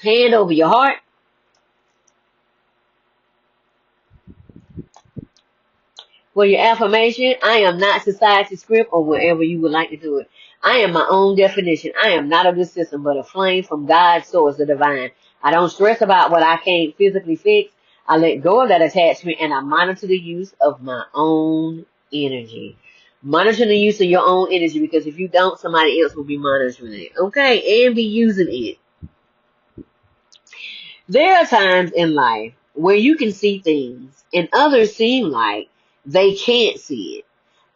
Hand over your heart. For your affirmation, I am not society's script or wherever you would like to do it. I am my own definition. I am not of the system, but a flame from God's source, the divine. I don't stress about what I can't physically fix. I let go of that attachment and I monitor the use of my own energy. Monitor the use of your own energy, because if you don't, somebody else will be monitoring it. Okay, and be using it. There are times in life where you can see things and others seem like they can't see it.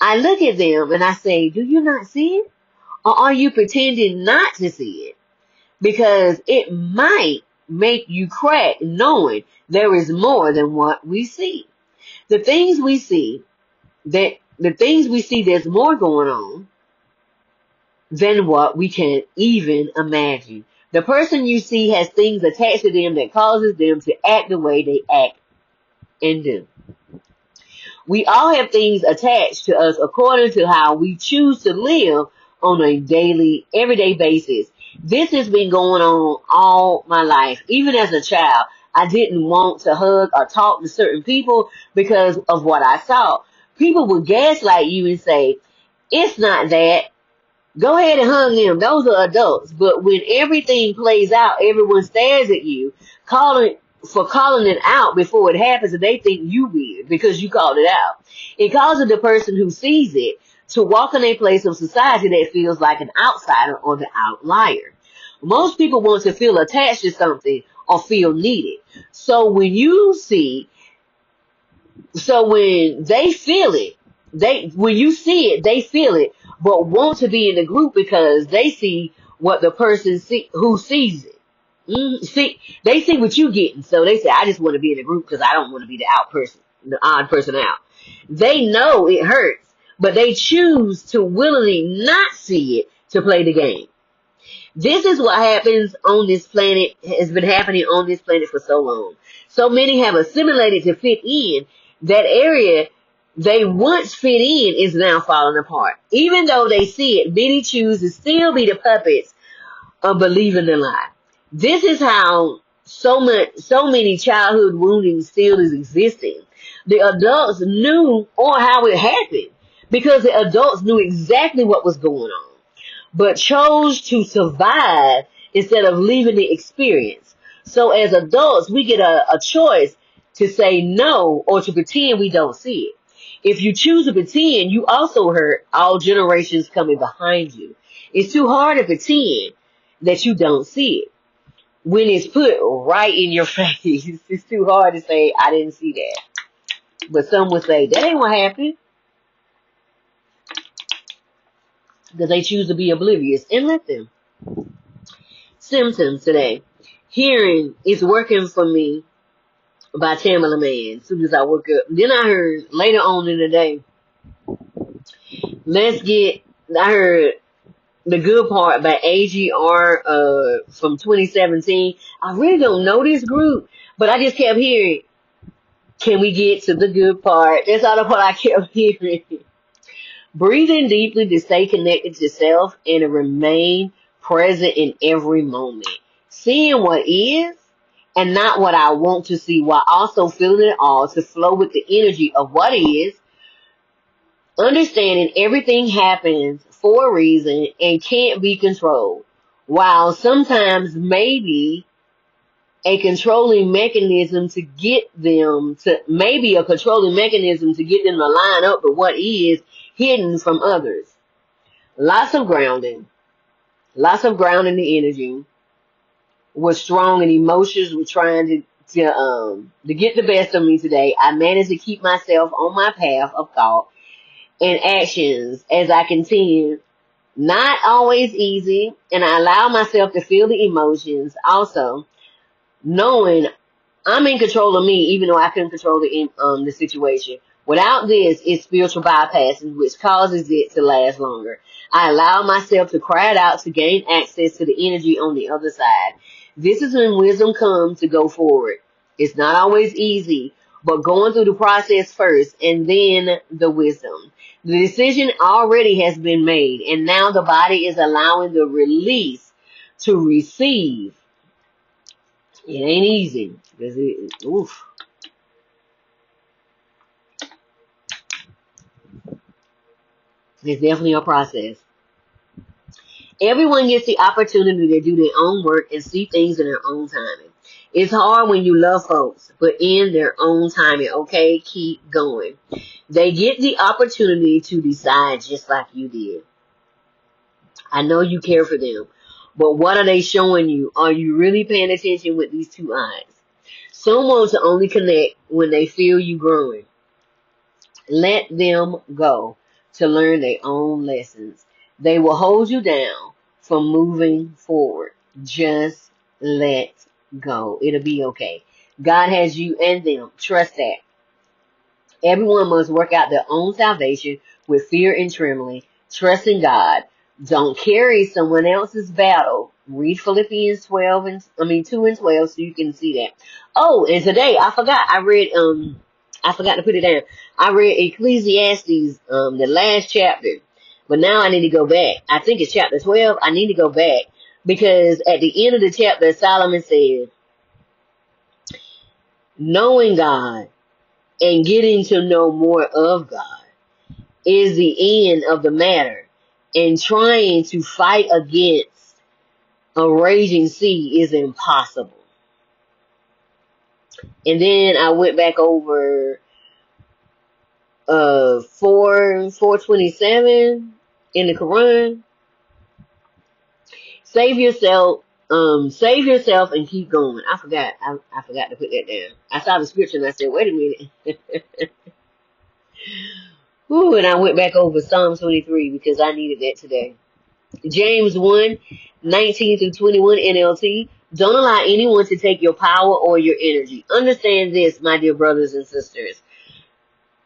I look at them and I say, do you not see it? Or are you pretending not to see it? Because it might make you crack knowing there is more than what we see. The things we see, there's more going on than what we can even imagine. The person you see has things attached to them that causes them to act the way they act and do. We all have things attached to us according to how we choose to live on a daily, everyday basis. This has been going on all my life. Even as a child, I didn't want to hug or talk to certain people because of what I saw. People would gaslight you and say, it's not that. Go ahead and hug them. Those are adults. But when everything plays out, everyone stares at you, calling it out before it happens, and they think you weird because you called it out. It causes the person who sees it to walk in a place of society that feels like an outsider or the outlier. Most people want to feel attached to something or feel needed. So when they feel it, when you see it, they feel it, but want to be in the group because they see what the person who sees it. They see what you getting, so they say, I just want to be in a group because I don't want to be the odd person out. They know it hurts, but they choose to willingly not see it to play the game. This is what happens on this planet, has been happening on this planet for so long. So many have assimilated to fit in. That area they once fit in is now falling apart. Even though they see it, many choose to still be the puppets of believing the lie. This is how so many childhood wounding still is existing. The adults knew or how it happened because the adults knew exactly what was going on, but chose to survive instead of leaving the experience. So as adults, we get a choice to say no or to pretend we don't see it. If you choose to pretend, you also hurt all generations coming behind you. It's too hard to pretend that you don't see it when it's put right in your face. It's too hard to say, I didn't see that. But some would say, that ain't what happened. Because they choose to be oblivious, and let them. Symptoms today. Hearing is working for me by Tamala Man. As soon as I woke up. Then I heard later on in the day, I heard The Good Part by AGR from 2017. I really don't know this group, but I just kept hearing, can we get to the good part? That's all the part I kept hearing. Breathing deeply to stay connected to self and to remain present in every moment. Seeing what is and not what I want to see, while also feeling it all to flow with the energy of what is. Understanding everything happens for a reason and can't be controlled, while sometimes maybe a controlling mechanism to get them to line up with what is hidden from others. Lots of grounding the energy was strong, and emotions were trying to get the best of me today. I managed to keep myself on my path of thought and actions as I continue. Not always easy, and I allow myself to feel the emotions. Also, knowing I'm in control of me, even though I couldn't control the situation. Without this, it's spiritual bypassing, which causes it to last longer. I allow myself to cry it out to gain access to the energy on the other side. This is when wisdom comes to go forward. It's not always easy, but going through the process first and then the wisdom. The decision already has been made, and now the body is allowing the release to receive It ain't easy. Because oof. It's definitely a process. Everyone gets the opportunity to do their own work and see things in their own timing. It's hard when you love folks, but in their own timing, okay? Keep going. They get the opportunity to decide just like you did. I know you care for them, but what are they showing you? Are you really paying attention with these two eyes? Some want to only connect when they feel you growing. Let them go to learn their own lessons. They will hold you down from moving forward. Just let go. It'll be okay. God has you and them. Trust that. Everyone must work out their own salvation with fear and trembling. Trust in God. Don't carry someone else's battle. Read Philippians 2 and 12 so you can see that. Oh, and today I forgot I forgot to put it down. I read Ecclesiastes the last chapter. But now I need to go back. I think it's chapter 12. I need to go back because at the end of the chapter Solomon said, knowing God and getting to know more of God is the end of the matter, and trying to fight against a raging sea is impossible. And then I went back over 427 in the Quran. Save yourself and keep going. I forgot to put that down. I saw the scripture and I said, wait a minute. Ooh, and I went back over Psalm 23 because I needed that today. James 1:19 through 21 NLT. Don't allow anyone to take your power or your energy. Understand this, my dear brothers and sisters.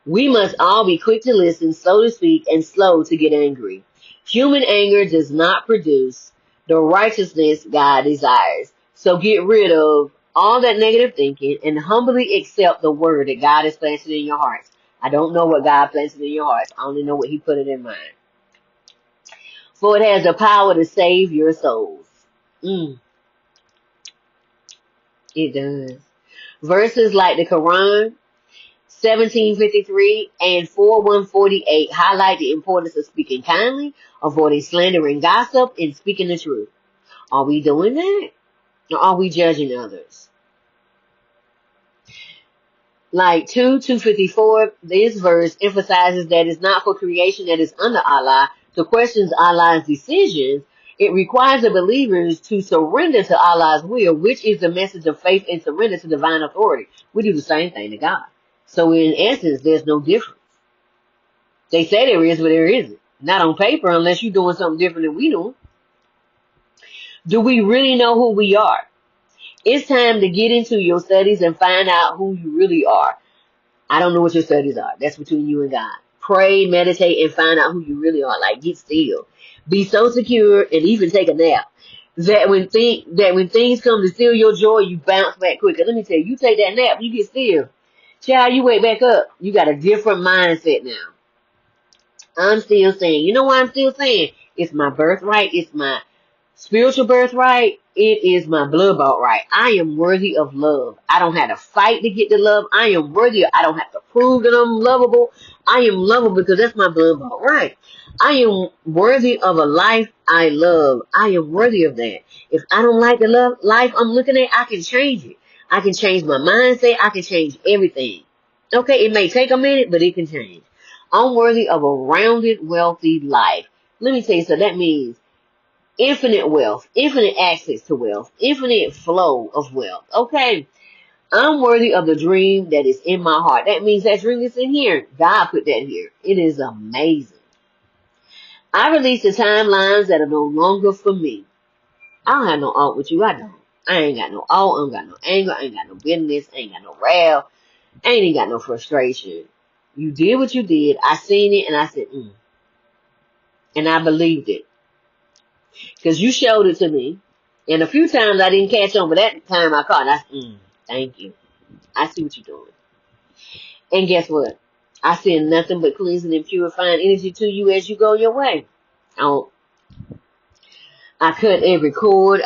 We must all be quick to listen, slow to speak, and slow to get angry. Human anger does not produce the righteousness God desires. So get rid of all that negative thinking and humbly accept the word that God has planted in your hearts. I don't know what God planted in your hearts. I only know what He put it in mine. For it has the power to save your souls. It does. Verses like the Quran, 1753 and 4148 highlight the importance of speaking kindly, avoiding slander and gossip, and speaking the truth. Are we doing that? Or are we judging others? Like 2:254, this verse emphasizes that it's not for creation that is under Allah to question Allah's decisions. It requires the believers to surrender to Allah's will, which is the message of faith and surrender to divine authority. We do the same thing to God. So in essence, there's no difference. They say there is, but there isn't. Not on paper unless you're doing something different than we do. Do we really know who we are? It's time to get into your studies and find out who you really are. I don't know what your studies are. That's between you and God. Pray, meditate, and find out who you really are. Like, get still. Be so secure and even take a nap. That when things come to steal your joy, you bounce back quicker. Let me tell you, you take that nap, you get still. Child, you wake back up. You got a different mindset now. I'm still saying, you know what I'm still saying? It's my birthright. It's my spiritual birthright. It is my blood bought right. I am worthy of love. I don't have to fight to get the love. I am worthy. I don't have to prove that I'm lovable. I am lovable because that's my blood bought right. I am worthy of a life I love. I am worthy of that. If I don't like the life I'm looking at, I can change it. I can change my mindset. I can change everything. Okay, it may take a minute, but it can change. I'm worthy of a rounded, wealthy life. Let me tell you, so that means infinite wealth, infinite access to wealth, infinite flow of wealth. Okay, I'm worthy of the dream that is in my heart. That means that dream is in here. God put that here. It is amazing. I release the timelines that are no longer for me. I don't have no alt with you. I don't. I ain't got no alt. I ain't got no anger. I ain't got no bitterness. I ain't got no wrath. I ain't even got no frustration. You did what you did. I seen it and I said, and I believed it. Because you showed it to me. And a few times I didn't catch on, but that time I caught. I said, thank you. I see what you're doing. And guess what? I send nothing but cleansing and purifying energy to you as you go your way. I cut every cord.